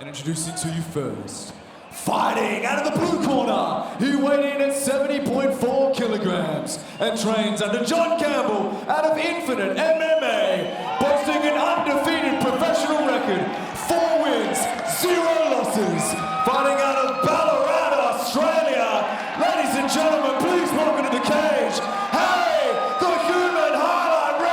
And introducing to you first, fighting out of the blue corner, he weighed in at 70.4 kilograms and trains under John Campbell out of Infinite MMA, boasting an undefeated professional record, 4 wins, 0 losses, fighting out of Ballarat, Australia. Ladies and gentlemen, please welcome to the cage, Harry, the human highlight reel,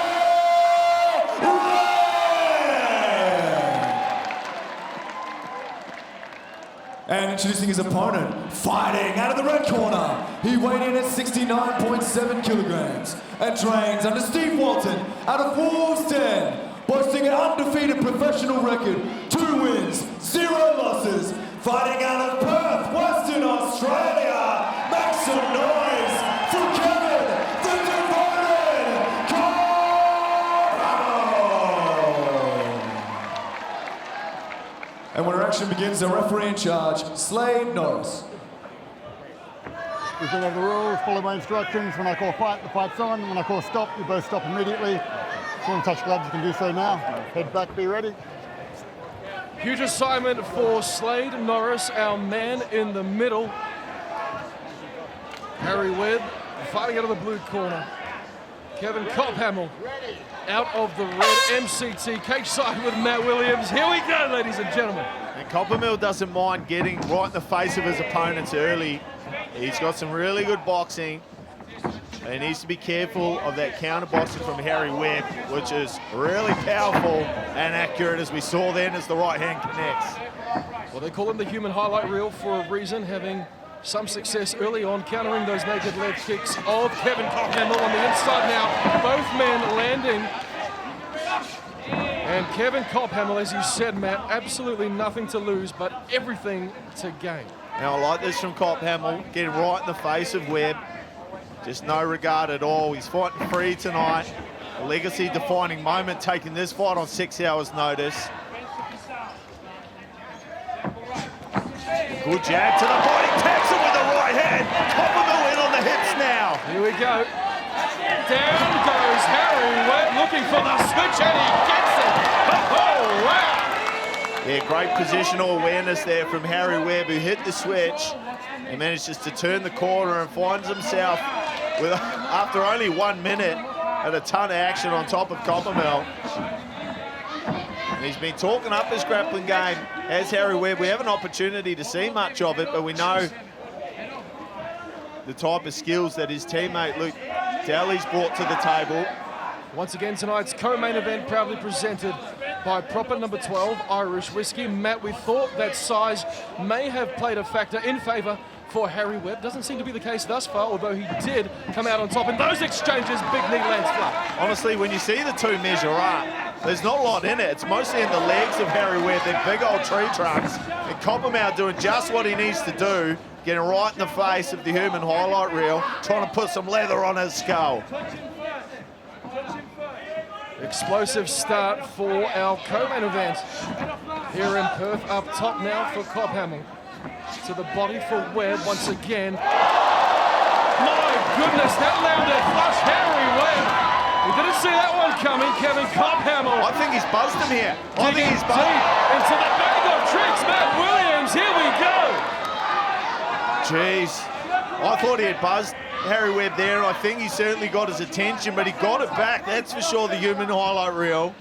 And introducing his opponent, fighting out of the red corner, he weighed in at 69.7 kilograms and trains under Steve Walton out of Wolves Den, boasting an undefeated professional record, 2 wins, 0 losses, fighting out of Perth, Western Australia. Make some noise for Kevin, the devoted Kophamel! And when our action begins, the referee in charge, Slade Norris. We bring over the rules, follow my instructions. When I call fight, the fight's on. When I call stop, you both stop immediately. If you want to touch gloves, you can do so now. Head back, be ready. Huge assignment for Slade Norris, our man in the middle. Harry Webb fighting out of the blue corner. Kevin Kophamel out of the red. MCT cage side with Matt Williams. Here we go, ladies and gentlemen. And Kophamel doesn't mind getting right in the face of his opponents early. He's got some really good boxing. He needs to be careful of that counter boxing from Harry Webb, which is really powerful and accurate, as we saw then as the right hand connects. Well, they call him the human highlight reel for a reason, having some success early on, countering those naked leg kicks of Kevin Kophamel on the inside now. Both men landing. And Kevin Kophamel, as you said, Matt, absolutely nothing to lose, but everything to gain. Now, I like this from Kophamel, getting right in the face of Webb. Just no regard at all. He's fighting free tonight. A legacy-defining moment, taking this fight on 6 hours' notice. Good jab to the body, packs it with the right hand. Kophamel in on the hips now. Here we go. Down goes Harry Webb, looking for the switch, and he gets it. Oh, wow. Yeah, great positional awareness there from Harry Webb, who hit the switch and managed just to turn the corner and finds himself with, after only 1 minute, at a ton of action on top of Kophamel. And he's been talking up his grappling game as Harry Webb. We have an opportunity to see much of it, but we know the type of skills that his teammate Luke Daly's brought to the table. Once again, tonight's co-main event proudly presented by Proper Number 12 Irish Whiskey. Matt, we thought that size may have played a factor in favour for Harry Webb. Doesn't seem to be the case thus far, although he did come out on top in those exchanges. Big knee lands flat. Honestly, when you see the two measure up, there's not a lot in it. It's mostly in the legs of Harry Webb, they're big old tree trunks. And Kophamel doing just what he needs to do, getting right in the face of the human highlight reel, trying to put some leather on his skull. Explosive start for our co-main event here in Perth. Up top now for Kophamel. To the body for Webb once again. My goodness, that landed flush. Harry Webb. We didn't see that one coming. Kevin Kophamel. I think he's buzzed him here. I think he's buzzed. Deep into the bag of tricks. Matt Williams. Here we go. Jeez. I thought he had buzzed Harry Webb there, and I think he certainly got his attention, but he got it back. That's for sure, the human highlight reel.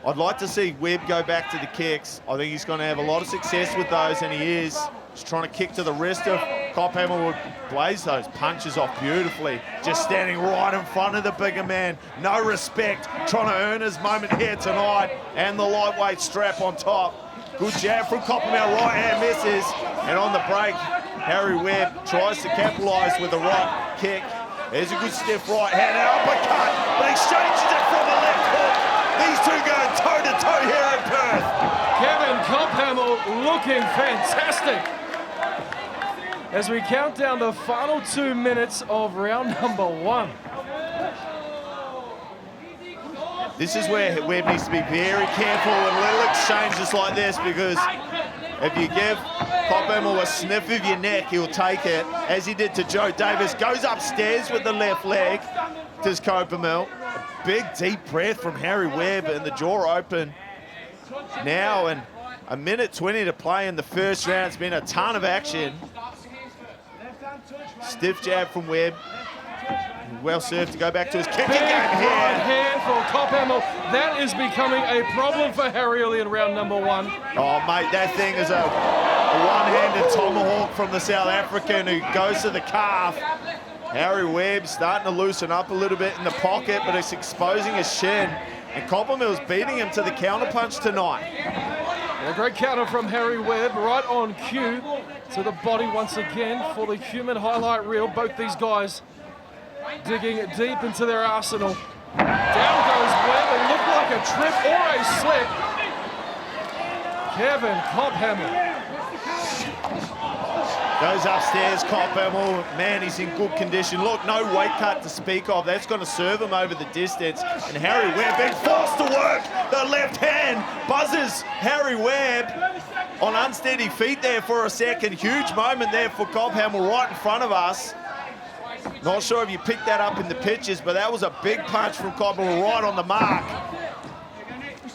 I'd like to see Webb go back to the kicks. I think he's going to have a lot of success with those, and he is. He's trying to kick to the wrist of Kophamel, would blaze those punches off beautifully. Just standing right in front of the bigger man. No respect, trying to earn his moment here tonight, and the lightweight strap on top. Good jab from Kophamel, right hand misses, and on the break, Harry Webb tries to capitalise with the right kick. There's a good stiff right hand, and uppercut, but exchanges it from the left hook. These two going toe-to-toe here in Perth. Kevin Kophamel looking fantastic. As we count down the final 2 minutes of round number 1. This is where Webb needs to be very careful in little exchanges like this, because if you give Kophamel a sniff of your neck, he'll take it, as he did to Joe Davis. Goes upstairs with the left leg, does Kophamel. Big deep breath from Harry Webb, and the jaw open now and a minute 20 to play in the first round. It's been a ton of action. Stiff jab from Webb. Well served to go back to his kicking Big game right here. hand for Kophamel. That is becoming a problem for Harry early in round number 1. Oh, mate, that thing is a one-handed tomahawk from the South African who goes to the calf. Harry Webb starting to loosen up a little bit in the pocket, but it's exposing his shin. And Kophamel's beating him to the counterpunch tonight. A great counter from Harry Webb, right on cue to the body once again for the human highlight reel. Both these guys digging deep into their arsenal. Down goes Webb. It looked like a trip or a slip. Kevin Kophamel. Goes upstairs, Kophamel. Man, he's in good condition. Look, no weight cut to speak of. That's going to serve him over the distance. And Harry Webb being forced to work. The left hand buzzes Harry Webb on unsteady feet there for a second. Huge moment there for Kophamel right in front of us. Not sure if you picked that up in the pictures, but that was a big punch from Kophamel right on the mark.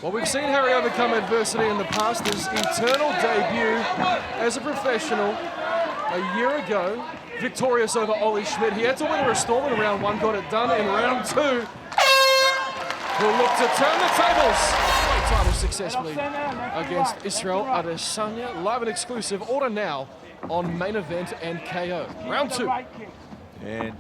Well, we've seen Harry overcome adversity in the past. His eternal debut as a professional a year ago, victorious over Ollie Schmidt. He had to win a restore in round 1, got it done in round 2. He'll look to turn the tables. Great title successfully against Israel Adesanya. Live and exclusive. Order now on Main Event and KO. Round 2. And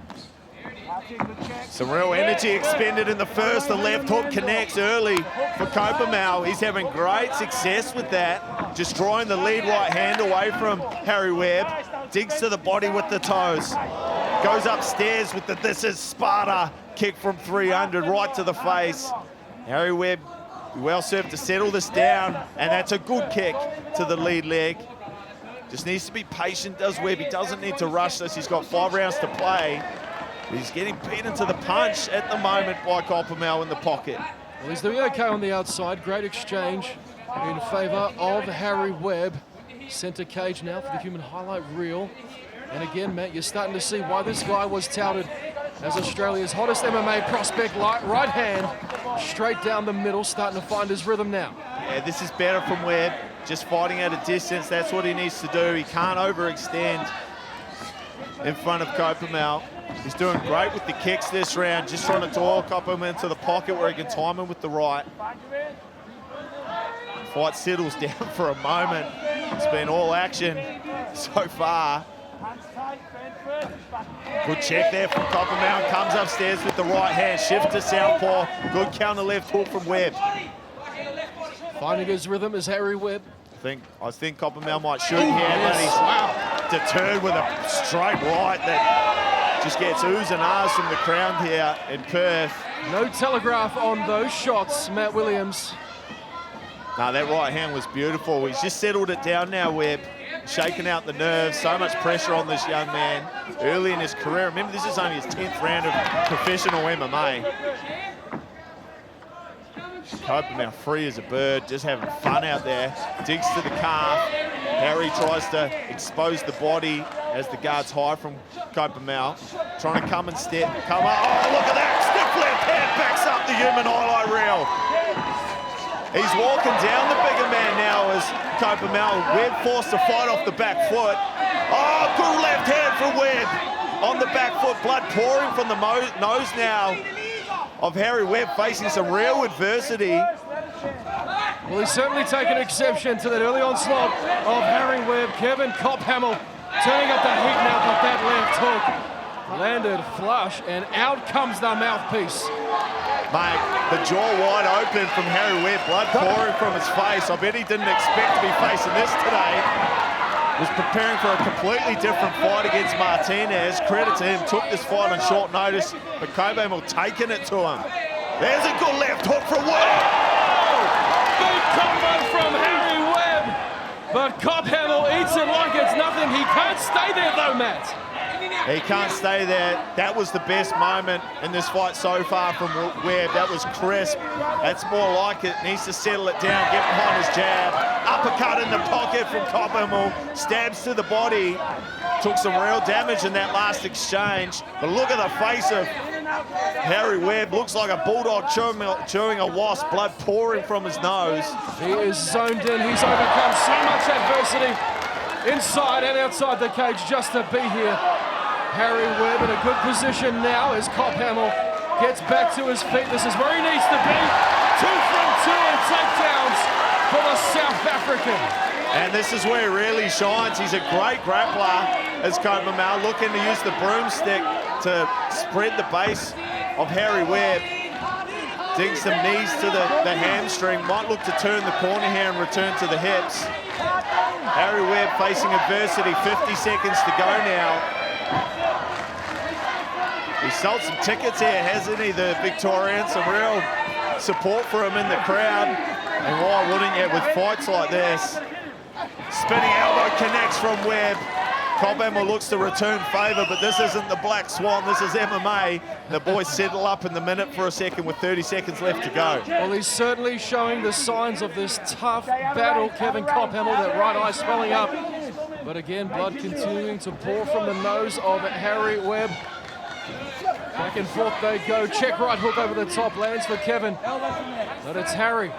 some real energy expended in the first. The left hook connects early for Kophamel. He's having great success with that. Just drawing the lead right hand away from Harry Webb. Digs to the body with the toes. Goes upstairs with the "this is Sparta" kick from 300 right to the face. Harry Webb well served to settle this down, and that's a good kick to the lead leg. Just needs to be patient, does Webb. He doesn't need to rush this. He's got 5 rounds to play. He's getting beaten to the punch at the moment by Kophamel in the pocket. Well, he's doing okay on the outside. Great exchange in favour of Harry Webb. Centre cage now for the human highlight reel. And again, Matt, you're starting to see why this guy was touted as Australia's hottest MMA prospect. Right hand, straight down the middle, starting to find his rhythm now. Yeah, this is better from Webb. Just fighting at a distance, that's what he needs to do. He can't overextend in front of Kophamel. He's doing great with the kicks this round, just trying to draw Kophamel into the pocket where he can time him with the right. Fight settles down for a moment. It's been all action so far. Good check there from Kophamel. Comes upstairs with the right hand, shift to southpaw. Good counter left hook from Webb. Finding his rhythm is Harry Webb. I think Kophamel might shoot here, but he's deterred with a straight right that just gets oohs and ahs from the crowd here in Perth. No telegraph on those shots, Matt Williams. No, that right hand was beautiful. He's just settled it down now, Webb. Shaking out the nerves. So much pressure on this young man early in his career. Remember, this is only his 10th round of professional MMA. Kophamel free as a bird, just having fun out there. Digs to the calf. Harry tries to expose the body as the guard's high from Kophamel. Trying to come and step, come up. Oh, look at that! Stiff left hand backs up the human highlight reel. He's walking down the bigger man now as Kophamel. Webb forced to fight off the back foot. Oh, good left hand from Webb on the back foot. Blood pouring from the nose now of Harry Webb, facing some real adversity. Well, he's certainly taken exception to that early onslaught of Harry Webb. Kevin Kophamel turning up the heat now, but that left hook landed flush, and out comes the mouthpiece. Mate, the jaw wide open from Harry Webb, blood pouring from his face. I bet he didn't expect to be facing this today. Was preparing for a completely different fight against Martinez. Credit to him, took this fight on short notice, but Kophamel taking it to him. There's a good left hook from Webb. Big combo from Harry Webb, but Kophamel eats it like it's nothing. He can't stay there though, Matt. He can't stay there. That was the best moment in this fight so far from Webb. That was crisp. That's more like it. Needs to settle it down, get behind his jab. Uppercut in the pocket from Kophamel. Stabs to the body. Took some real damage in that last exchange. But look at the face of Harry Webb looks like a bulldog chewing a wasp, blood pouring from his nose. He is zoned in. He's overcome so much adversity inside and outside the cage just to be here. Harry Webb in a good position now as Kophamel gets back to his feet. This is where he needs to be. 2 from 2 and takedowns for the South African. And this is where he really shines. He's a great grappler as Kophamel, looking to use the broomstick to spread the base of Harry Webb. Digs some knees to the hamstring. Might look to turn the corner here and return to the hips. Harry Webb facing adversity. 50 seconds to go now. He sold some tickets here, hasn't he, the Victorian? Some real support for him in the crowd. And why wouldn't you with fights like this? Spinning elbow connects from Webb. Kophamel looks to return favour, but this isn't the Black Swan, this is MMA. The boys settle up in the minute for a second with 30 seconds left to go. Well, he's certainly showing the signs of this tough battle, Kevin Kophamel, that right eye swelling up. But again, blood continuing to pour from the nose of Harry Webb. Back and forth they go. Check right hook over the top, lands for Kevin. But it's Harry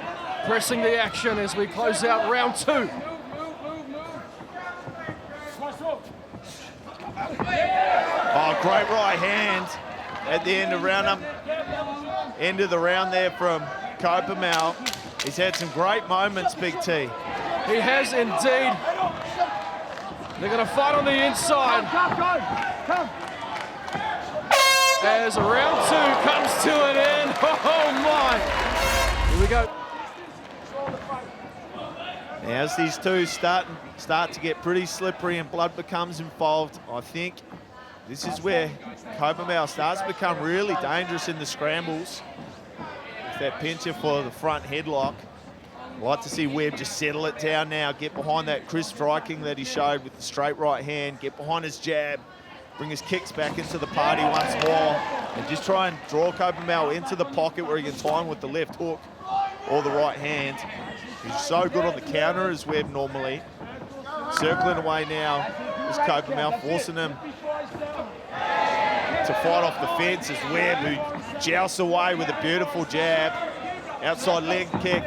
pressing the action as we close out round 2. Oh, great right hand at the end of end of the round there from Kophamel. He's had some great moments, Big T. He has indeed. They're going to fight on the inside. As round 2 comes to an end. Oh my! Here we go. Now as these two start to get pretty slippery and blood becomes involved, I think this is where Kophamel starts to become really dangerous in the scrambles. With that pincher for the front headlock. I'd like to see Webb just settle it down now, get behind that crisp striking that he showed with the straight right hand, get behind his jab, bring his kicks back into the party once more, and just try and draw Kophamel into the pocket where he can time with the left hook or the right hand. He's so good on the counter as Webb normally. Circling away now is Kophamel, forcing him to fight off the fence as Webb, who jousts away with a beautiful jab. Outside leg kick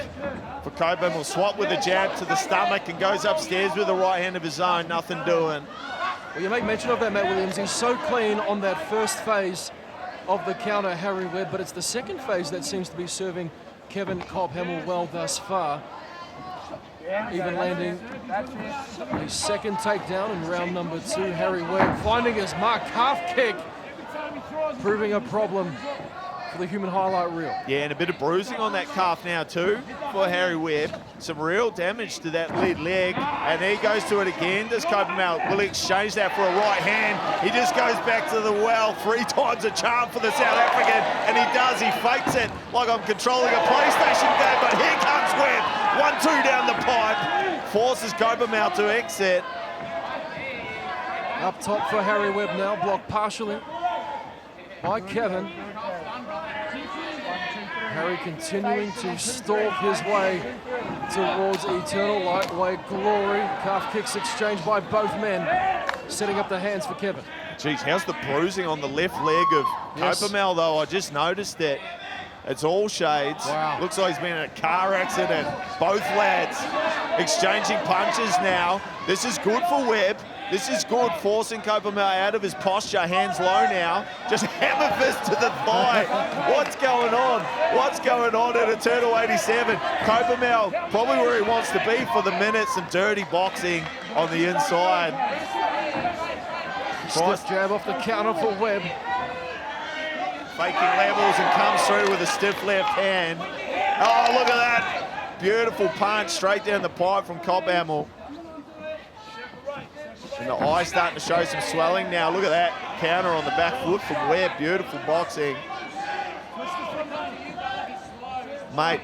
for Kophamel, swap with a jab to the stomach and goes upstairs with a right hand of his own, nothing doing. Well, you make mention of that, Matt Williams. He's so clean on that first phase of the counter, Harry Webb, but it's the second phase that seems to be serving Kevin Kophamel well thus far. Even landing a second takedown in round number 2. Harry Webb finding his mark, calf kick, proving a problem for the human highlight reel. Yeah, and a bit of bruising on that calf now too for Harry Webb. Some real damage to that lead leg, and he goes to it again. Does Kophamel will he exchange that for a right hand? He just goes back to the well, 3 times a charm for the South African, and he does. He fakes it like I'm controlling a PlayStation game, but here comes Webb. 1-2 down the pipe, forces Kophamel to exit. Up top for Harry Webb now, blocked partially by Kevin. Harry continuing to stalk his way towards eternal lightweight glory. Calf kicks exchanged by both men, setting up the hands for Kevin. Geez, how's the bruising on the left leg of Kophamel though? I just noticed that. It's all shades. Wow. Looks like he's been in a car accident. Both lads exchanging punches now. This is good for Webb. This is good, forcing Kophamel out of his posture. Hands low now. Just hammer fist to the thigh. What's going on? What's going on at Eternal 87? Kophamel probably where he wants to be for the minute. Some dirty boxing on the inside. Stiff jab off the counter for Webb. Faking levels and comes through with a stiff left hand. Oh, look at that. Beautiful punch straight down the pipe from Kophamel. And the eye starting to show some swelling now. Look at that counter on the back foot from Webb. Beautiful boxing. Mate,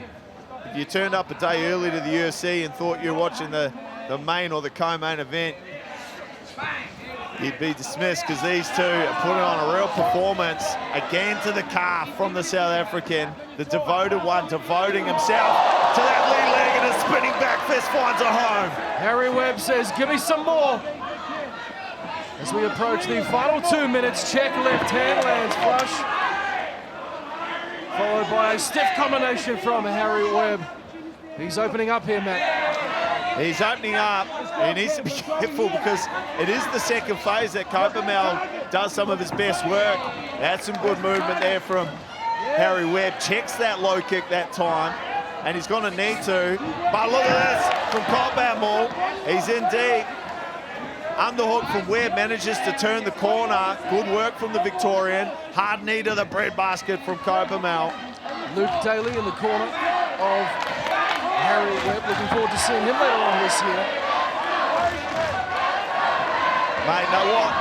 if you turned up a day early to the UFC and thought you were watching the main or the co-main event, you'd be dismissed, because these two are putting on a real performance. Again to the calf from the South African. The devoted one devoting himself to that lead leg, and a spinning back fist finds a home. Harry Webb says, give me some more. As we approach the final 2 minutes, check left hand lands flush. Followed by a stiff combination from Harry Webb. He's opening up here, Matt. He's opening up. He needs to be careful because it is the second phase that Kophamel does some of his best work. That's some good movement there from Harry Webb. Checks that low kick that time, and he's going to need to. But look at this from Kophamel. He's in deep. Underhook from Webb, manages to turn the corner. Good work from the Victorian. Hard knee to the breadbasket from Kophamel. Luke Daly in the corner of Harry Webb. Looking forward to seeing him later on this year. Mate, know what?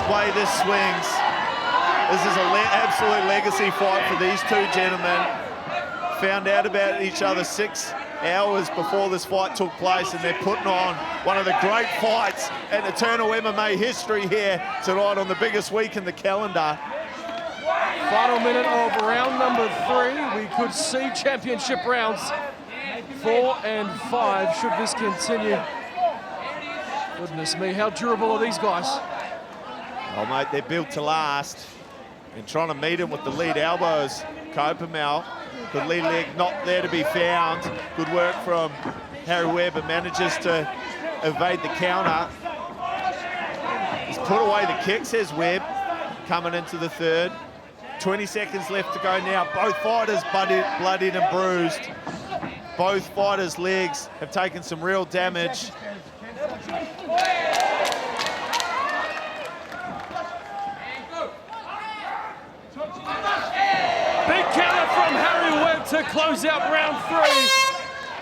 The way this swings. This is an absolute legacy fight for these two gentlemen. Found out about each other 6 hours before this fight took place, and they're putting on one of the great fights in Eternal MMA history here tonight on the biggest week in the calendar. Final minute of round number 3. We could see championship rounds 4 and 5 should this continue. Goodness me, how durable are these guys? Oh, mate, they're built to last. And trying to meet him with the lead elbows. Kophamel, the lead leg not there to be found. Good work from Harry Webb, and manages to evade the counter. He's put away the kick, says Webb, coming into the third. 20 seconds left to go now. Both fighters bloodied and bruised. Both fighters' legs have taken some real damage. Big counter from Harry Webb to close out round 3.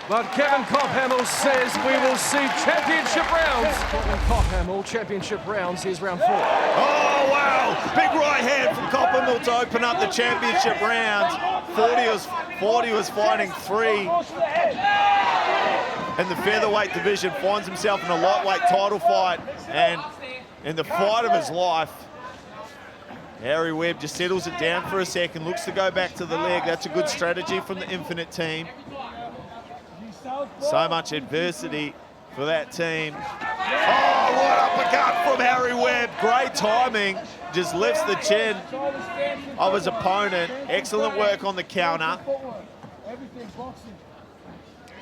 But Kevin Kophamel says we will see championship rounds. Kevin Kophamel, championship rounds. Here's round 4. Oh, wow. Big right hand from Kophamel to open up the championship round. 40 was fighting 3 in the featherweight division. Finds himself in a lightweight title fight. And in the fight of his life, Harry Webb just settles it down for a second, looks to go back to the leg. That's a good strategy from the Infinite team. So much adversity for that team. Oh, right uppercut from Harry Webb. Great timing. Just lifts the chin of his opponent. Excellent work on the counter.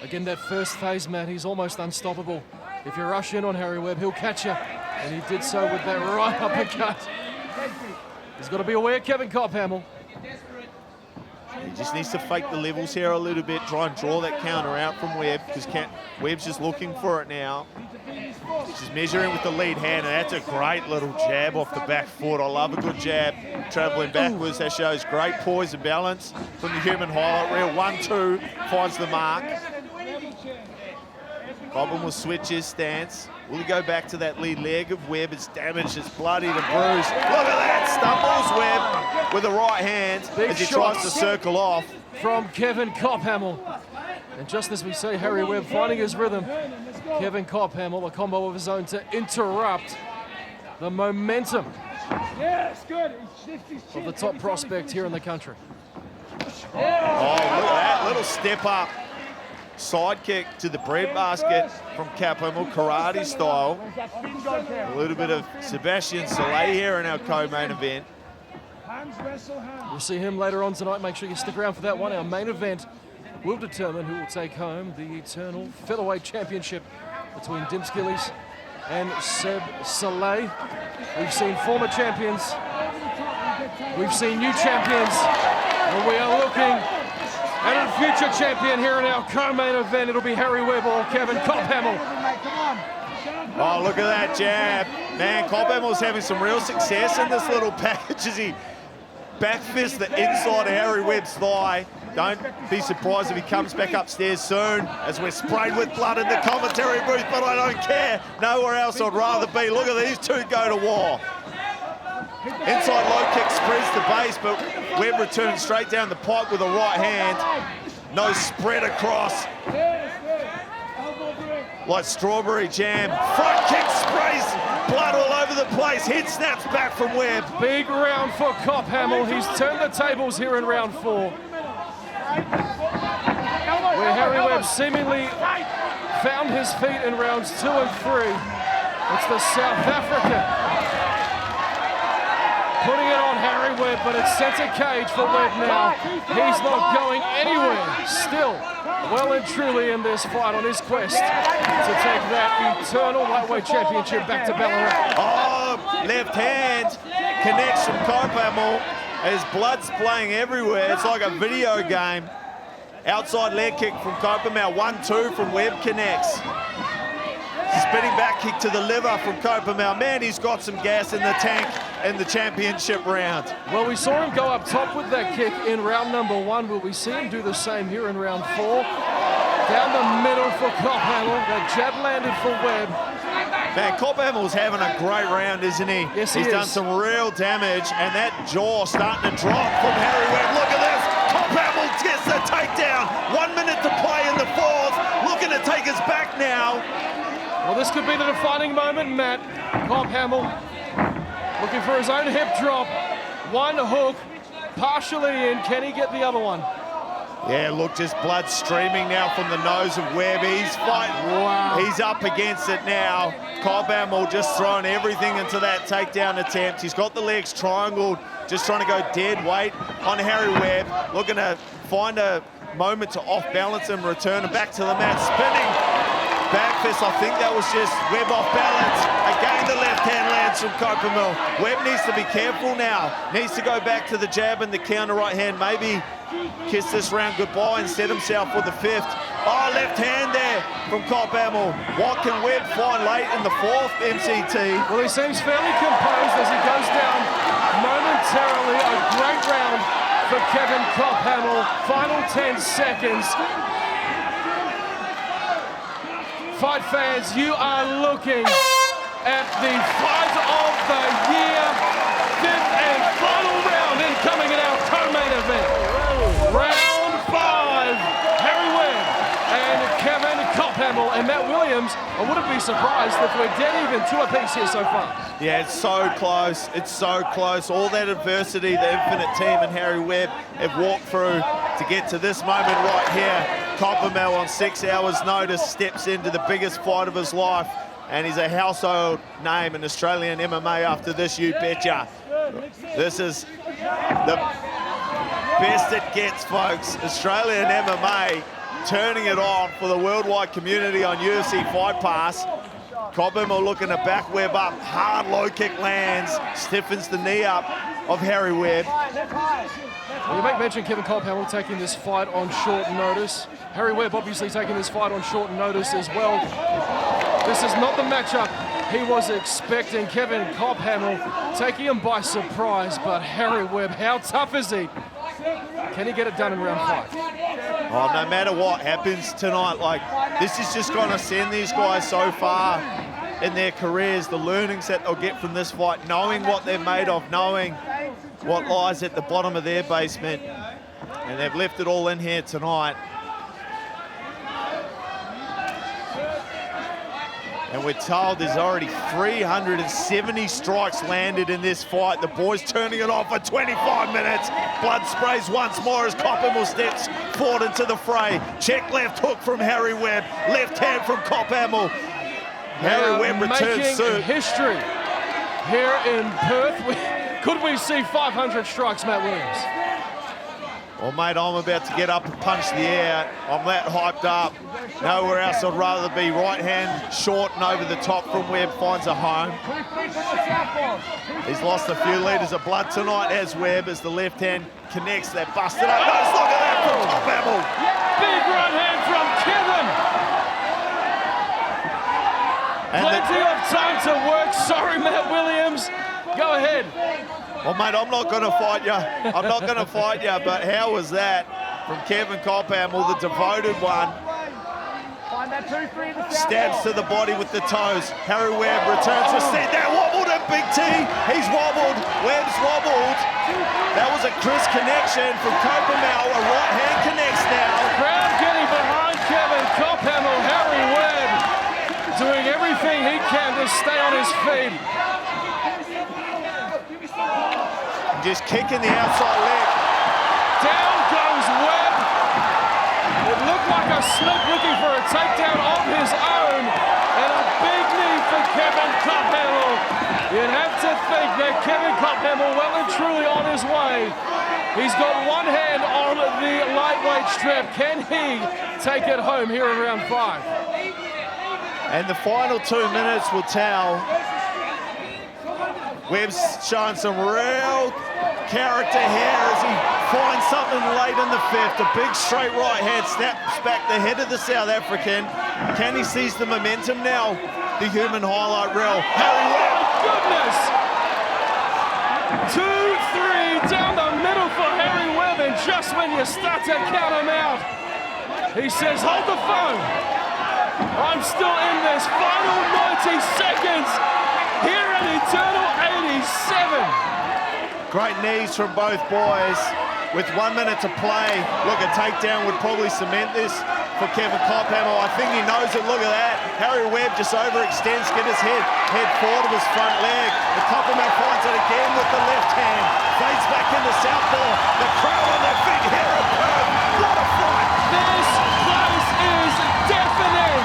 Again, that first phase, Matt, he's almost unstoppable. If you rush in on Harry Webb, he'll catch you. And he did so with that right uppercut. He's got to be aware, Kevin Kophamel. He just needs to fake the levels here a little bit, try and draw that counter out from Webb, because Webb's just looking for it now. Just measuring with the lead hand, and that's a great little jab off the back foot. I love a good jab. Traveling backwards, that shows great poise and balance from the human highlight reel. 1-2, finds the mark. Bobbin will switch his stance. Will he go back to that lead leg of Webb? It's damaged, it's bloodied and bruised. Look at that, stumbles Webb with the right hand as he tries to circle off. From Kevin Kophamel. And just as we say, Harry Webb finding his rhythm. Kevin Kophamel, a combo of his own to interrupt the momentum of the top prospect here in the country. Oh, look at that little step up. Side kick to the breadbasket from Kophamel, karate style. A little bit of Sebastian Soleil here in our co-main event. We'll see him later on tonight. Make sure you stick around for that one. Our main event will determine who will take home the Eternal Featherweight Championship between Dim Skillies and Seb Soleil. We've seen former champions. We've seen new champions. And we are looking at a future champion here in our co-main event. It'll be Harry Webb or Kevin Kophamel. Oh, look at that jab. Man, Kophamel's having some real success in this little package as he back fists the inside of Harry Webb's thigh. Don't be surprised if he comes back upstairs soon, as we're sprayed with blood in the commentary booth, but I don't care. Nowhere else I'd rather be. Look at these two go to war. Inside low kick spreads the base, but Webb returns straight down the pipe with a right hand. No spread across. Like strawberry jam. Front kick sprays blood all over the place. Head snaps back from Webb. Big round for Kophamel. He's turned the tables here in round 4. Where Harry Webb seemingly found his feet in rounds 2 and 3. It's the South African Putting it on Harry Webb, but it's center cage for Webb now. He's not going anywhere. Still well and truly in this fight on his quest to take that Eternal Lightweight Championship back to Ballarat. Oh, left hand connects from Kophamel. His blood's splaying everywhere. It's like a video game. Outside leg kick from Kophamel. 1-2 from Webb connects. Spinning back kick to the liver from Kophamel. Man, he's got some gas in the tank in the championship round. Well, we saw him go up top with that kick in round number 1. Will we see him do the same here in round 4? Down the middle for Kophamel. That jab landed for Webb. Man, Kophamel's having a great round, isn't he? Yes, he is. He's done some real damage, and that jaw starting to drop from Harry Webb. Look at this. Kophamel gets the takedown. 1 minute to play in the 4th. Looking to take us back now. Well, this could be the defining moment, Matt. Kophamel looking for his own hip drop. One hook, partially in. Can he get the other one? Yeah, look, just blood streaming now from the nose of Webb. He's fighting. Wow. He's up against it now. Kophamel just throwing everything into that takedown attempt. He's got the legs triangled, just trying to go dead weight on Harry Webb. Looking to find a moment to off balance and return him back to the mat. Spinning back fist. I think that was just Webb off balance. Again, the left hand lands from Kophamel. Webb needs to be careful now. Needs to go back to the jab and the counter right hand. Maybe kiss this round goodbye and set himself for the 5th. Oh, left hand there from Kophamel. What can Webb find late in the 4th, MCT? Well, he seems fairly composed as he goes down momentarily. A great round for Kevin Kophamel. Final 10 seconds. Fight fans, you are looking at the fight of the year. 5th and final round incoming in our co-main event. Round 5, Harry Webb and Kevin Kophamel and Matt Williams. I wouldn't be surprised if we're dead even 2 apiece here so far. Yeah, it's so close. It's so close. All that adversity the Infinite team and Harry Webb have walked through to get to this moment right here. Kophamel on 6 hours' notice steps into the biggest fight of his life, and he's a household name in Australian MMA after this, you betcha. This is the best it gets, folks. Australian MMA turning it on for the worldwide community on UFC Fight Pass. Kophamel looking to back Webb up. Hard low kick lands, stiffens the knee up of Harry Webb. Well, you make mention Kevin Kophamel taking this fight on short notice. Harry Webb obviously taking this fight on short notice as well. This is not the matchup he was expecting. Kevin Kophamel taking him by surprise, but Harry Webb, how tough is he? Can he get it done in round 5? Oh, no matter what happens tonight, like, this is just going to send these guys so far in their careers, the learnings that they'll get from this fight, knowing what they're made of, knowing what lies at the bottom of their basement. And they've left it all in here tonight. And we're told there's already 370 strikes landed in this fight. The boys turning it off for 25 minutes. Blood sprays once more as Kophamel steps forward into the fray. Check left hook from Harry Webb. Left hand from Kophamel. Harry Webb returns soon. History here in Perth. Could we see 500 strikes, Matt Williams? Well, mate, I'm about to get up and punch the air. I'm that hyped up. Nowhere else I'd rather be. Right hand short and over the top from Webb, finds a home. He's lost a few litres of blood tonight as Webb, as the left hand connects that busted up. Nice look at that from Kophamel. Big right hand from Kevin. And plenty of time to work. Sorry, Matt Williams. Go ahead. Well, mate, I'm not going to fight you. I'm not going to fight you, but how was that from Kevin Kophamel, the devoted one? Stabs to the body with the toes. Harry Webb returns to stand. That wobbled at Big T. He's wobbled. Webb's wobbled. That was a crisp connection from Kophamel. A right hand connects now. Crowd getting behind Kevin Kophamel. Harry Webb doing everything he can to stay on his feet. Just kicking the outside leg. Down goes Webb. It looked like a slip looking for a takedown of his own. And a big knee for Kevin Kophamel. You'd have to think that Kevin Kophamel well and truly on his way. He's got one hand on the lightweight strap. Can he take it home here in round 5? And the final 2 minutes will tell. Webb's showing some real character here as he finds something late in the 5th. A big straight right hand snaps back the head of the South African. Can he seize the momentum now? The human highlight reel. Harry Webb. Goodness! 2-3 down the middle for Harry Webb, and just when you start to count him out, he says, hold the phone. I'm still in this. Final 90 seconds here at Eternal 87. Great knees from both boys. With 1 minute to play, look, a takedown would probably cement this for Kevin Kophamel. I think he knows it. Look at that. Harry Webb just overextends, get his head forward of his front leg. And Kophamel finds it again with the left hand. Fades back into southpaw. The crowd on their feet here at Perth. What a fight! This place is deafening.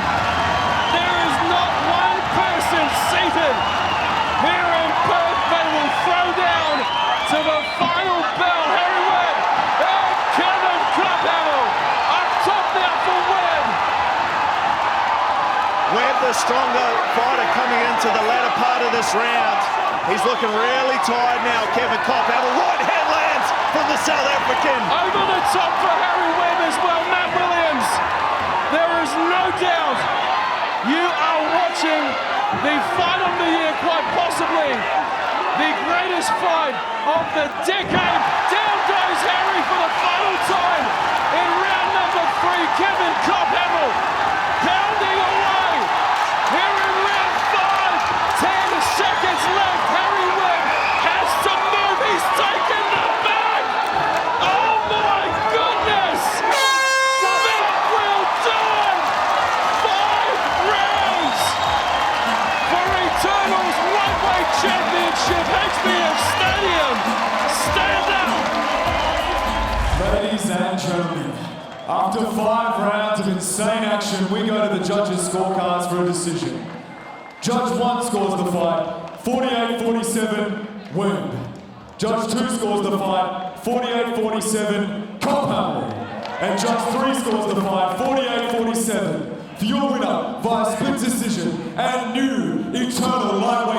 There is not one person seated here in Perth. They will throw down to the final bell. Harry Webb and Kevin Kophamel up top now for Webb. Webb, the stronger fighter coming into the latter part of this round. He's looking really tired now. Kevin Kophamel, right hand lands from the South African. Over the top for Harry Webb as well, Matt Williams. There is no doubt you are watching the fight of the year, quite possibly the greatest fight of the decade. Down goes Harry for the final time in round number 3. Kevin Kophamel pounding away here in round 5. 10 seconds left. Harry Webb has to move. He's taken the bag. Oh my goodness! That will do it. 5 rounds for Eternal's lightweight championship. HBF Stadium. Stand up. Ladies and gentlemen, after 5 rounds of insane action, we go to the judges' scorecards for a decision. Judge 1 scores the fight, 48-47, Webb. Judge 2 scores the fight, 48-47, Kophamel. And Judge 3 scores the fight, 48-47. For your winner via split decision and new Eternal lightweight